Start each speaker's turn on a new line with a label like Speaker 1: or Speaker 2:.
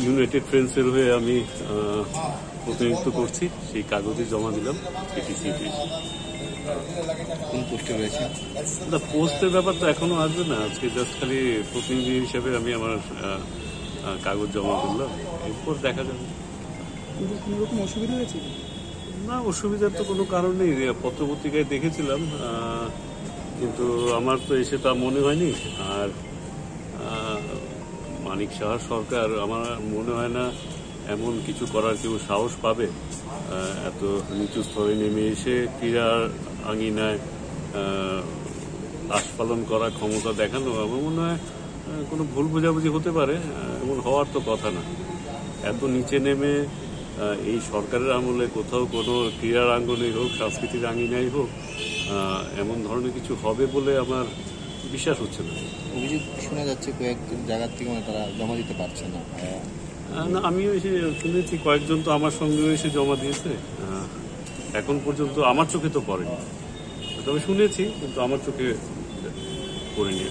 Speaker 1: United ফ্রেন্ডসের হয়ে আমি প্রতিনিধিত্ব করছি, সেই কাগজে জমা দিলাম এটিসি।
Speaker 2: কোন পোস্টে রয়েছে?
Speaker 1: না, পোস্টের ব্যাপার তো এখনো আসবে না, আজকে জাস্ট খালি প্রতিনিধি হিসেবে আমি আমার কাগজ জমা করলাম, এরপর দেখা যাবে।
Speaker 3: কোনো রকম অসুবিধা হয়েছে?
Speaker 1: না, অসুবিধার তো কোনো কারণ নেই, পত্রপত্রিকায় দেখেছিলাম, কিন্তু আমার তো এসে তা মনে হয়নি। আর মানিক সাহার সরকার আমার মনে হয় না এমন কিছু করার কেউ সাহস পাবে। এত নিচু স্তরে নেমে এসে ক্রীড়ার আঙিনায় আস্ফালন করা ক্ষমতা দেখানো, আমার মনে হয় কোনো ভুল বোঝাবুঝি হতে পারে, এমন হওয়ার তো কথা না। এত নিচে নেমে এই সরকারের আমলে কোথাও কোনো ক্রীড়ার আঙ্গনেই হোক, সাংস্কৃতিক আঙিনাই হোক, এমন ধরনের কিছু হবে বলে আমার বিশ্বাস হচ্ছে না।
Speaker 2: অভিযোগ শোনা যাচ্ছে কয়েক জায়গার থেকে তারা জমা দিতে পারছে না।
Speaker 1: না, আমিও এসে শুনেছি কয়েকজন তো আমার সঙ্গেও এসে জমা দিয়েছে, এখন পর্যন্ত আমার চোখে তো পড়েনি, তবে শুনেছি, কিন্তু আমার চোখে পড়েনি।